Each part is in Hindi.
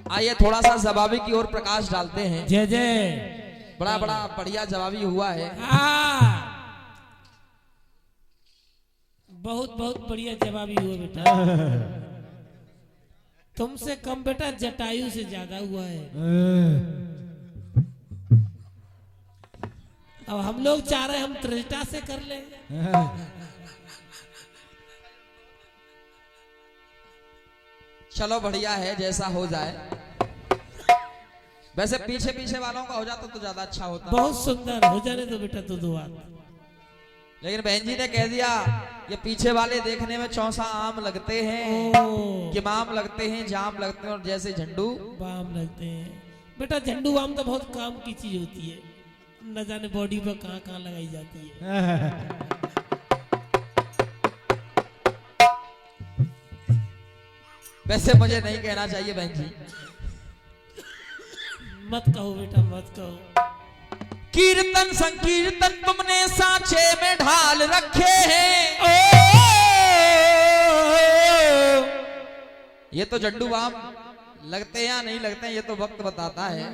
आइए थोड़ा सा जवाबी की ओर प्रकाश डालते हैं। जय जय। बड़ा बड़ा बढ़िया जवाबी हुआ है। बहुत बहुत बढ़िया जवाबी हुआ बेटा। तुमसे कम बेटा जटायु से ज्यादा हुआ है। अब हम लोग चाह रहे हैं हम त्रिजटा से कर ले। चलो बढ़िया है, जैसा हो जाए। वैसे पीछे पीछे वालों का हो जाता तो ज्यादा अच्छा होता। बहुत सुंदर हो जाने तो बेटा तो दो बात। लेकिन बहन जी ने कह दिया ये पीछे वाले देखने में चौसा आम लगते हैं, किमाम लगते हैं, जाम लगते हैं और जैसे झंडू बाम लगते हैं। बेटा झंडू बाम तो बहुत काम की चीज होती है, न जाने बॉडी पर कहाँ कहाँ लगाई जाती है। वैसे मुझे नहीं कहना चाहिए बहन जी। मत कहो बेटा मत कहो। कीर्तन संकीर्तन तुमने सांचे में ढाल रखे हैं। ये तो झंडू बाम लगते हैं या नहीं लगते हैं ये तो वक्त बताता है।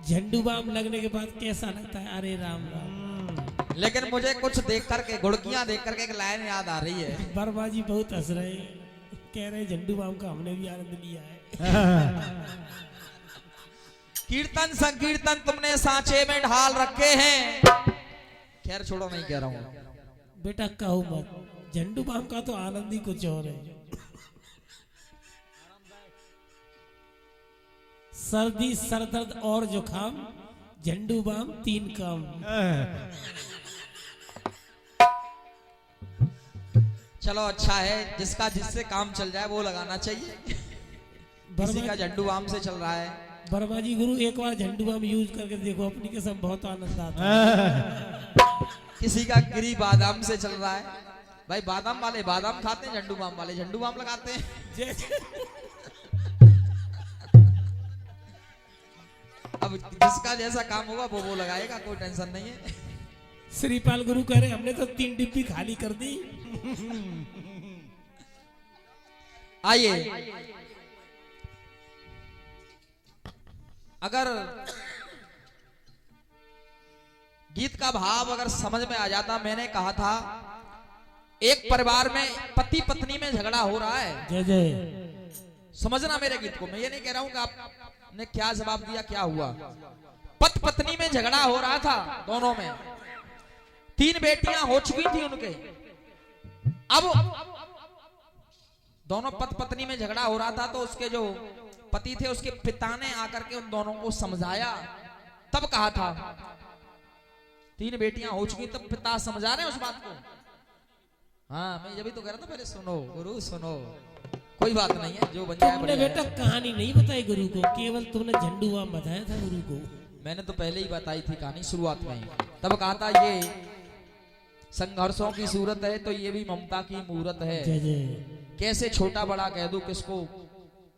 झंडू बाम लगने के बाद कैसा लगता है? अरे राम राम। लेकिन मुझे कुछ देख करके गुड़कियां देख करके एक लाइन याद आ रही है। बर्मा जी बहुत हंस रहे हैं, कह रहे झंडू बाम का हमने भी आनंद लिया है। कीर्तन संकीर्तन तुमने सांचे में ढाल रखे हैं। खैर छोड़ो, नहीं कह रहा हूं। बेटा कहो मत, झंडू बाम का तो आनंद ही कुछ और है। सर्दी सरदर्द और जुकाम, झंडू बाम 3 काम। चलो अच्छा है, जिसका जिससे काम चल जाए वो लगाना चाहिए। किसी का झंडू बाम से चल रहा है। वर्मा जी गुरु एक बार झंडू बाम यूज करके देखो, अपनी कसम बहुत आनंद आता है। किसी का गिरी बादाम से चल रहा है। भाई बादाम वाले बादाम खाते हैं, झंडू बाम वाले झंडू बाम लगाते हैं। अब जिसका जैसा काम होगा वो लगाएगा, कोई टेंशन नहीं है। श्रीपाल गुरु कह रहे हमने तो 3 डिब्बी खाली कर दी। आइए, अगर गीत का भाव अगर समझ में आ जाता। मैंने कहा था एक परिवार में पति पत्नी में झगड़ा हो रहा है। जय जय। समझना मेरे गीत को, मैं ये नहीं कह रहा हूं कि आपने क्या जवाब दिया क्या हुआ। पति पत्नी में झगड़ा हो रहा था, दोनों में 3 बेटियां हो चुकी थी उनके। अब दोनों पति पत्नी में झगड़ा हो रहा था तो उसके जो पति थे उसके पिता ने आकर के उन दोनों को समझाया। तब कहा था 3 बेटियां हो चुकी, तब पिता समझा रहे हैं उस बात को। हाँ मैं जब भी तो कह रहा था, पहले सुनो गुरु सुनो, कोई बात नहीं है, जो बन जाए। तुमने बेटा कहानी नहीं बताई गुरु को, केवल तुमने झंडू बाम बताया था गुरु को। मैंने तो पहले ही बताई थी कहानी शुरुआत में ही। तब कहा था ये संघर्षों की सूरत है तो ये भी ममता की मूरत है। जय जय। कैसे छोटा बड़ा कह दूं, किसको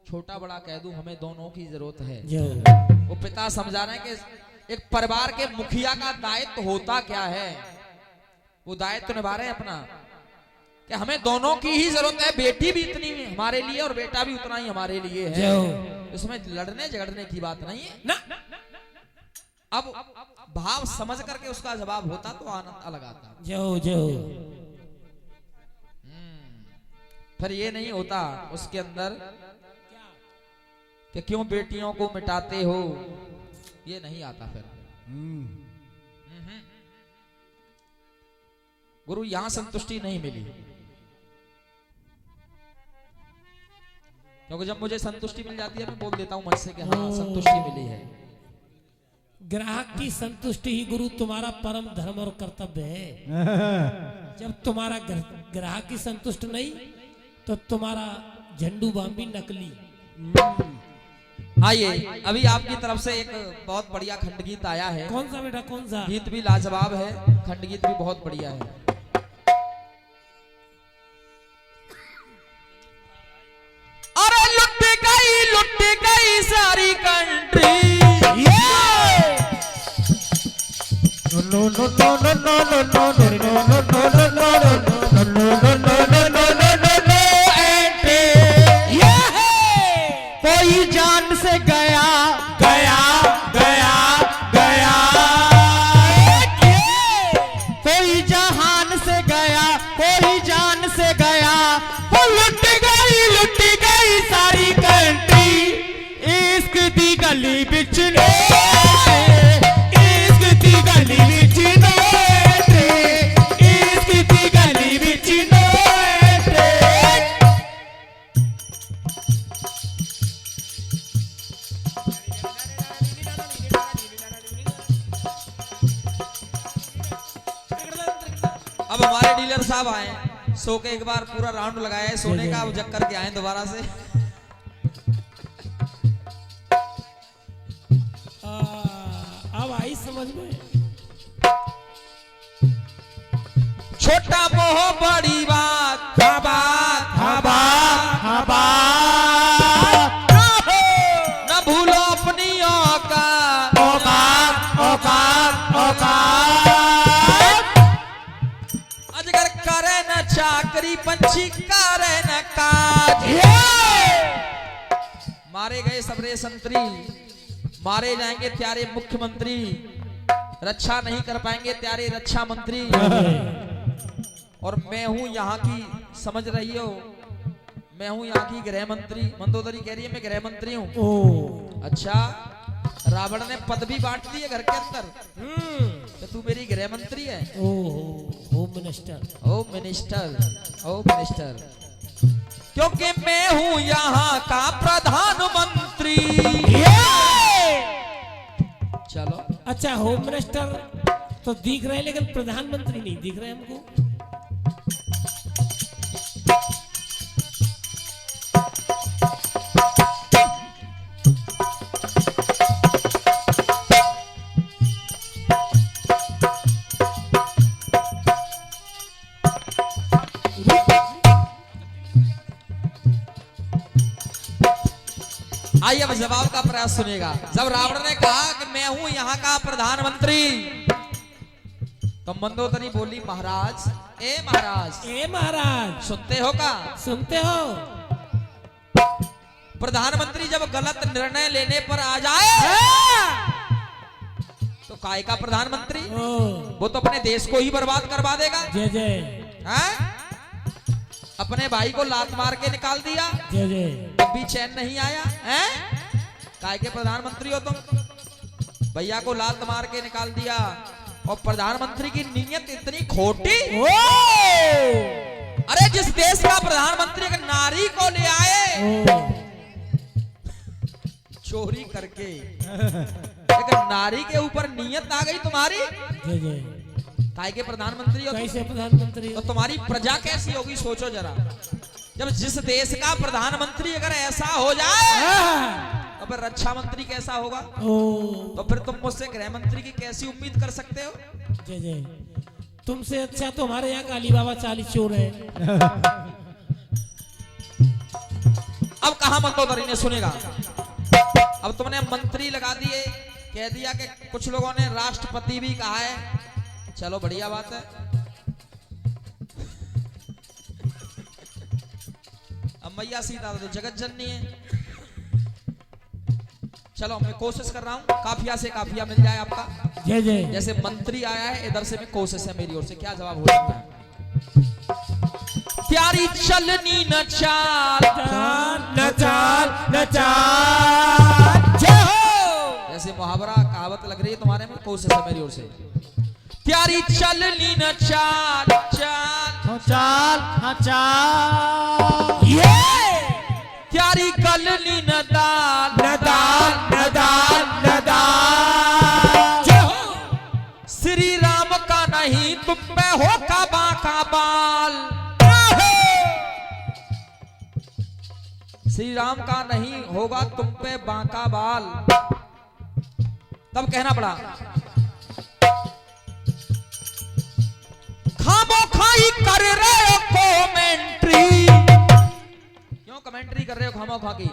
छोटा बड़ा कह दूं, हमें दोनों की जरूरत है। वो पिता समझा रहे हैं कि एक परिवार के मुखिया का दायित्व होता क्या है। वो दायित्व निभा रहे हैं अपना कि हमें दोनों की ही जरूरत है। बेटी भी इतनी हमारे लिए और बेटा भी उतना ही हमारे लिए है। इसमें लड़ने झगड़ने की बात नहीं है ना। अब भाव समझ करके उसका जवाब होता तो आनंद अलग आता। जाओ जाओ। फिर ये नहीं होता उसके अंदर कि क्यों बेटियों को मिटाते हो, ये नहीं आता फिर। गुरु यहां संतुष्टि नहीं मिली, क्योंकि जब मुझे संतुष्टि मिल जाती है मैं बोल देता हूं मन से कि हाँ संतुष्टि मिली है। ग्राहक की संतुष्टि ही गुरु तुम्हारा परम धर्म और कर्तव्य है। जब तुम्हारा ग्राहक की संतुष्ट नहीं तो तुम्हारा झंडू बाम भी नकली। आइए अभी आपकी तरफ से एक बहुत बढ़िया खंड गीत आया है। कौन सा बेटा कौन सा? गीत भी लाजवाब है, खंड गीत भी बहुत बढ़िया है। अरे लुट गई सारी country. No no no no no no no no no no no no no no no dealer साहब आए, सो के एक बार पूरा राउंड लगाया है सोने का, अब जग करके आए दोबारा से। अब आई समझ में। छोटा मोह बड़ी बात, न भूलो अपनी अजगर करे न चाकरी, पंछी करे न काज। मारे गए सबरे संतरी, मारे जाएंगे त्यारे मुख्यमंत्री, रक्षा नहीं कर पाएंगे त्यारे रक्षा मंत्री। और मैं हूं यहाँ की, समझ रही हो, मैं हूं यहाँ की गृह मंत्री। मंदोदरी कह रही है मैं गृह मंत्री हूँ। अच्छा, रावण ने पद भी बांट दी है घर के अंदर, तो तू मेरी गृह मंत्री है। Home minister, home minister, home minister, क्योंकि मैं हूं यहाँ का प्रधानमंत्री। चलो अच्छा, होम मिनिस्टर तो दिख रहे लेकिन प्रधानमंत्री नहीं दिख रहे हमको। आइए अब जवाब का प्रयास सुनिएगा। जब रावण ने कहा कि मैं हूं यहाँ का प्रधानमंत्री, तो मंदोदरी बोली महाराज, ए महाराज सुनते हो का? सुनते हो? प्रधानमंत्री जब गलत निर्णय लेने पर आ जाए तो काय का प्रधानमंत्री? वो तो अपने देश को ही बर्बाद करवा देगा। जय जय। अपने भाई को लात मार के निकाल दिया, जय जय, तब भी चैन नहीं आया है। काय के प्रधानमंत्री हो तुम? भैया को लात मार के निकाल दिया, और प्रधानमंत्री की नीयत इतनी खोटी। अरे जिस देश का प्रधानमंत्री एक नारी को ले आए चोरी करके, एक नारी के ऊपर नीयत आ गई तुम्हारी। जय जय। काय के प्रधानमंत्री हो? कैसे प्रधानमंत्री हो? तो तुम्हारी प्रजा कैसी होगी सोचो जरा। जब जिस देश का प्रधानमंत्री अगर ऐसा हो जाए तो फिर रक्षा मंत्री कैसा होगा? तो फिर तुम मुझसे गृह मंत्री की कैसी उम्मीद कर सकते हो? जय जय। तुमसे अच्छा तो हमारे यहाँ काली बाबा 40 चोर है। अब कहा मंदोदरी ने सुनेगा। अब तुमने मंत्री लगा दिए, कह दिया कि कुछ लोगों ने राष्ट्रपति भी कहा है, चलो बढ़िया बात है। अब मैया सीता तो जगत जननी है। चलो मैं कोशिश कर रहा हूं काफिया से काफिया मिल जाए आपका। जय जय। जैसे मंत्री आया है इधर से भी कोशिश है मेरी ओर से, क्या जवाब हो सकता है? प्यारी चलनी न चाल, न चाल, न चाल, जैसे मुहावरा कहावत लग रही है तुम्हारे में, कोशिश है मेरी ओर से। प्यारी चलनी न चाल, चाल चाल चाल, प्यारी गलनी न दाल, न दाल, न दाल, न दाल। श्री राम का नहीं तुम पे हो का बाका बाल। श्री राम का नहीं होगा तुम पे बाका बाल। तब कहना पड़ा खामोखाई कर रहे हो कमेंट्री। क्यों कमेंट्री कर रहे हो खामोखा की?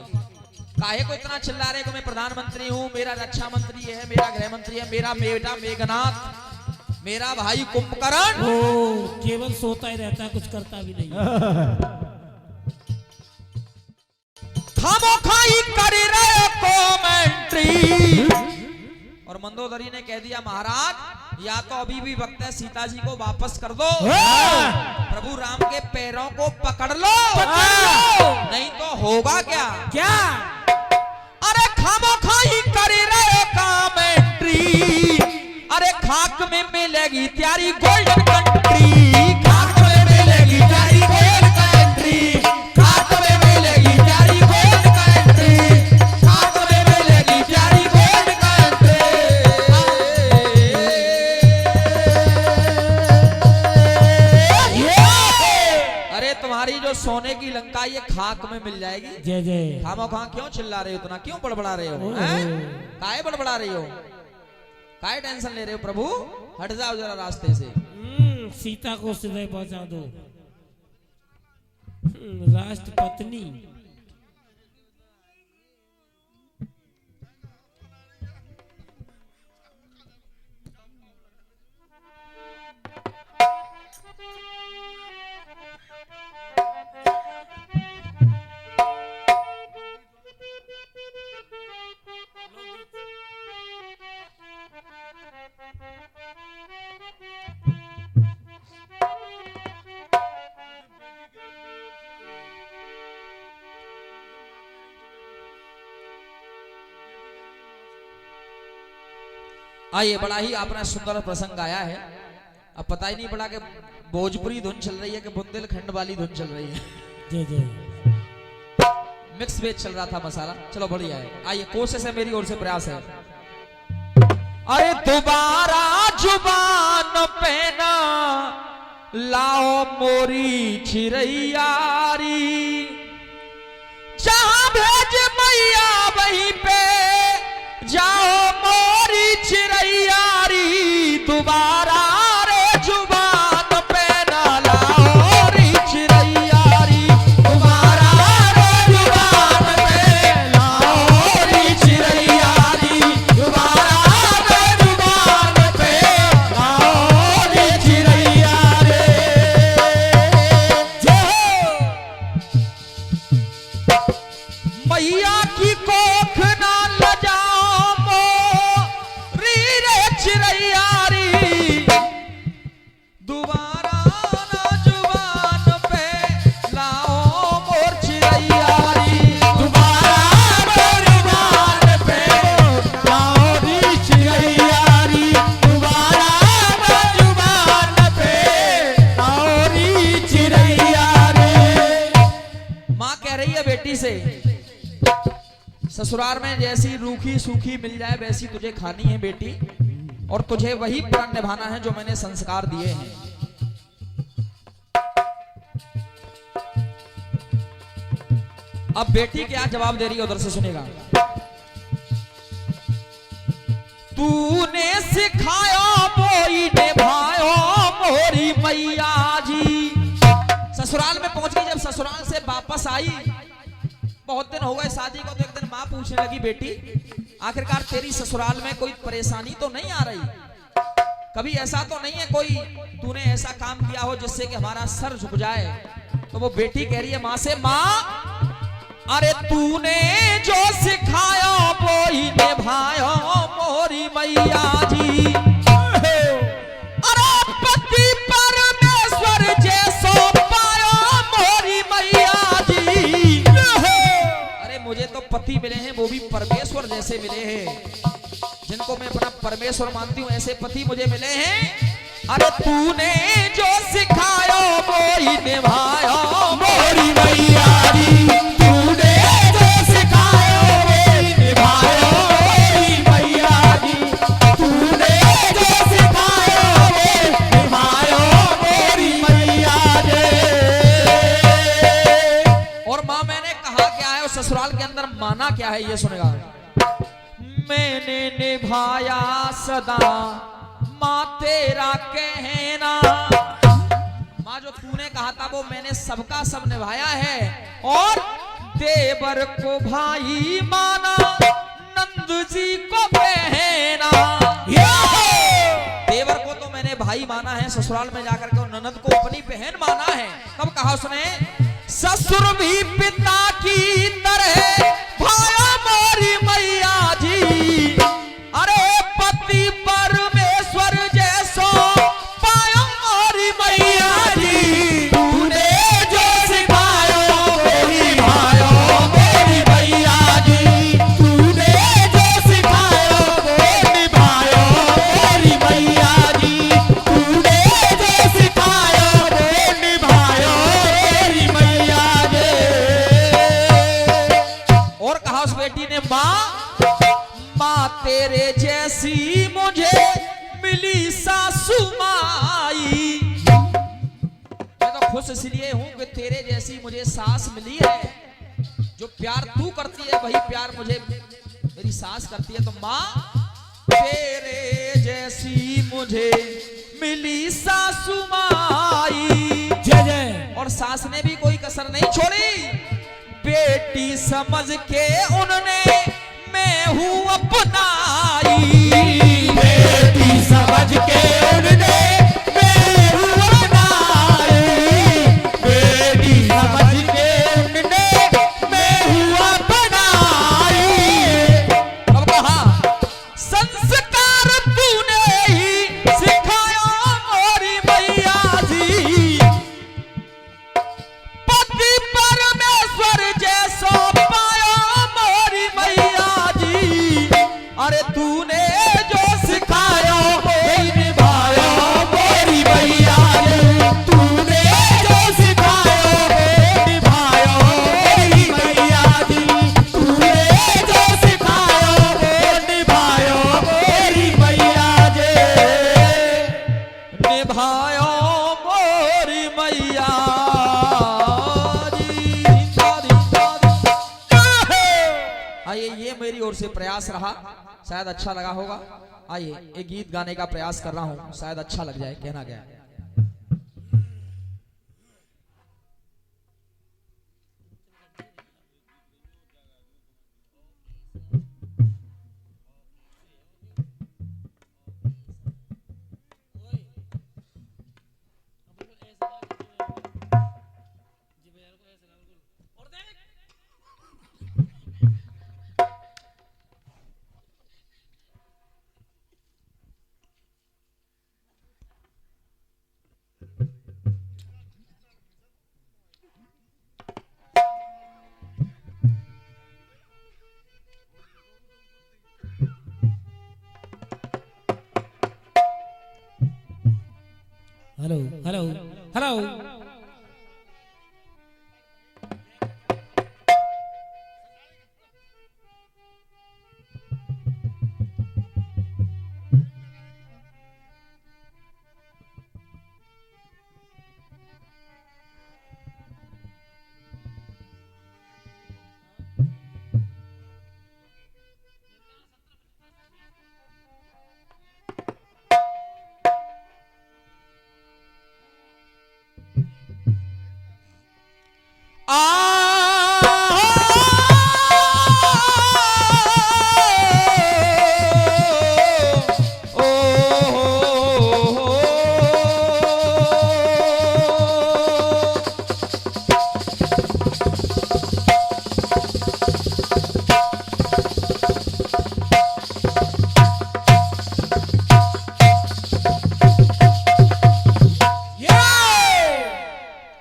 काहे को इतना चिल्ला रहे हो? मैं प्रधानमंत्री हूँ, मेरा रक्षा मंत्री है, मेरा गृह मंत्री है, मेरा बेटा मेघनाथ, मेरा भाई कुंभकर्ण। केवल सोता ही रहता, कुछ करता भी नहीं। खामोखाई कर रहे हो कमेंट्री। और मंदोदरी ने कह दिया महाराज या तो अभी भी वक्त है सीता जी को वापस कर दो, प्रभु राम के पैरों को पकड़ लो, नहीं तो होगा क्या? क्या? अरे खामोखाई कर रहे हो कमेंट्री। अरे खाक में मिलेगी त्यारी गोल्डन कंट्री, खाक में मिलेगी त्यारी गोल्डन कंट्री, खाक में मिलेगी त्यारी गोल्डन कंट्री, खाक में मिलेगी त्यारी गोल्डन कंट्री। तुम्हारी जो सोने की लंका ये खाक में मिल जाएगी। जय जय। खामो खां क्यों चिल्ला रहे हो इतना, क्यों बड़बड़ा रहे हो, ओहो। काहे बड़बड़ा रही हो, काहे टेंशन ले रहे हो? प्रभु हट जाओ जरा रास्ते से। सीता को सीधे पहुंचा दो। राष्ट्रपत्नी आइए, बड़ा ही आपने सुंदर प्रसंग आया है। अब पता ही नहीं पड़ा कि भोजपुरी धुन चल रही है कि बुंदेलखंड वाली धुन चल रही है। जय जय। मिक्स वेज चल रहा था मसाला। चलो बढ़िया है। आइए, कोशिश है, मेरी ओर से प्रयास है। अरे दोबारा जुबान पे ना लाओ मोरी चिरैयारी, जहां भेज मैया वहीं पे जाओ मोरी चिरैयारी। दोबारा रे जुबान पे ना लाओ री चिरैयारी, दोबारा रे जुबान पे लाओ री चिरैयारी, दोबारा रे जुबान पे लाओ री चिरैयारी। मैया की कोख ना लजाओ मोरी रे चिरैयारी, दोबारा ना जुबान पे लाओ मोर चिरैयारी, दोबारा ना जुबान पे लाओ री चिरैयारी, दोबारा ना जुबान पे लाओ री चिरैयारी। माँ कह रही है बेटी से, ससुराल में जैसी रूखी सूखी मिल जाए वैसी तुझे खानी है बेटी, और तुझे वही प्रण निभाना है जो मैंने संस्कार दिए हैं। अब बेटी क्या जवाब दे रही है उधर से सुनेगा। तूने सिखाया बोई निभायो मोरी मैया जी। ससुराल में पहुंच गई, जब ससुराल से वापस आई, बहुत दिन हो गए शादी को, तो एक दिन माँ पूछने लगी, बेटी आखिरकार तेरी ससुराल में कोई परेशानी तो नहीं आ रही? कभी ऐसा तो नहीं है कोई तूने ऐसा काम किया हो जिससे कि हमारा सर झुक जाए? तो वो बेटी कह रही है माँ से, माँ अरे तूने जो सिखाया वो ही निभाया मोरी मैया जी। अरे पति परमेश्वर जैसो पाया मोरी मैया जी। मुझे तो पति मिले हैं वो भी परमेश्वर जैसे मिले हैं, जिनको मैं अपना परमेश्वर मानती हूँ, ऐसे पति मुझे मिले हैं। अरे तूने जो सिखाया वो ही निभाया मोरी मैया जी, तूने जो सिखाया वो ही निभाया मोरी मैया जी, तूने जो सिखाया वो निभाया मोरी मैया जी। और माँ मैंने कहा क्या है, उस ससुराल के अंदर माना क्या है, ये सुनेगा। मैंने निभाया सदा माँ तेरा कहना, माँ जो तूने कहा था वो मैंने सबका सब निभाया है, और देवर को भाई माना नंद जी को बहना। देवर को तो मैंने भाई माना है, ससुराल में जाकर के ननद को अपनी बहन माना है। कब कहा उसने, ससुर भी पिता की तरह भाया मोरी मैया जी। अरे पति परमेश्वर जैसो पाया मोरी मैया जी, तूने जो सिखाया वो निभाया मोरी मैया जी, तूने जो सिखाया वो निभाया मोरी मैया जी, तूने जो सिखाया वो निभाया मोरी मैया जी। खुश इसलिए हूं कि तेरे जैसी मुझे सास मिली है। जो प्यार तू करती है वही प्यार मुझे मेरी सास करती है। तो माँ तेरे जैसी मुझे मिली सासू माई। जय जय। और सास ने भी कोई कसर नहीं छोड़ी। बेटी समझ के उन्होंने मैं हूँ अपनाई। बेटी समझ के उन्होंने मैं हूँ अपनाई। बेटी समझ के उन्होंने मैं हूँ अपनाई। अब कहा संस्कार तूने ही सिखाया मोरी मैया जी। पति परमेश्वर जैसा पाया मोरी मैया जी। अरे तूने जो सिखाया वही निभाया मोरी मैया जी। तूने जो सिखाया वही निभाया मोरी मैया जी। तूने जो सिखाया वही निभाया मोरी मैया जी। निभाया मोरी मैया जी। आइए, ये मेरी ओर से प्रयास रहा, शायद अच्छा लगा होगा। आइए एक गीत गाने का प्रयास कर रहा हूं, शायद अच्छा लग जाए, कहना क्या है। Hello hello hello.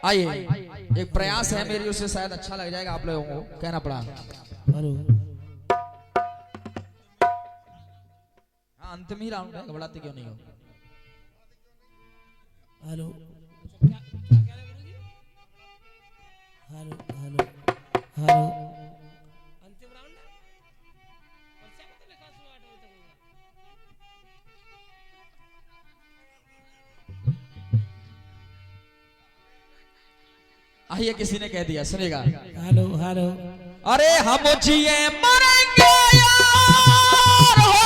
आइए एक प्रयास है मेरी, उससे शायद अच्छा लग जाएगा आप लोगों को, कहना पड़ा। हेलो हाँ, अंतिम ही राउंड है, घबराते क्यों नहीं हो। Hello hello hello hello. अंतिम राउंड है। आइए किसी ने कह दिया, सुनेगा। Hello hello. अरे हम जिए मरेंगे यार हो।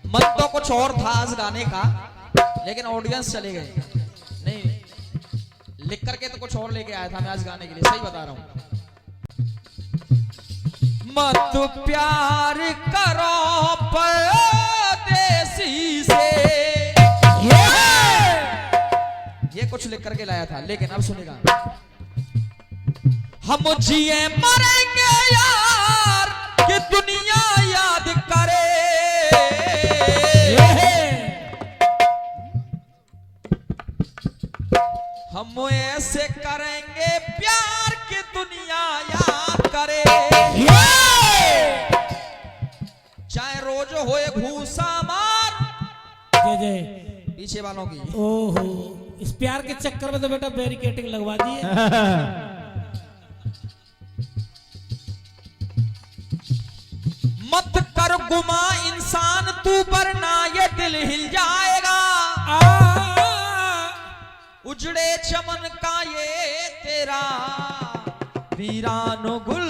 मन तो कुछ और था आज गाने का, लेकिन ऑडियंस चले गए। नहीं, लिख करके तो कुछ और लेके आया था मैं आज गाने के लिए, सही बता रहा हूं। मत प्यार करो परदेसी से, ये कुछ लिख करके लाया था। लेकिन अब सुनेगा, हम जिए मरेंगे यार कि दुनिया याद करे। हम ऐसे करेंगे प्यार की दुनिया याद करे। चाहे रोज होए घूसा मार जय पीछे वालों की। ओहो, इस प्यार के चक्कर में तो बेटा बैरिकेडिंग लगवा दी है। मत कर गुमा इंसान तू, वरना ये दिल हिल जाएगा। उजड़े चमन का ये तेरा वीरान गुल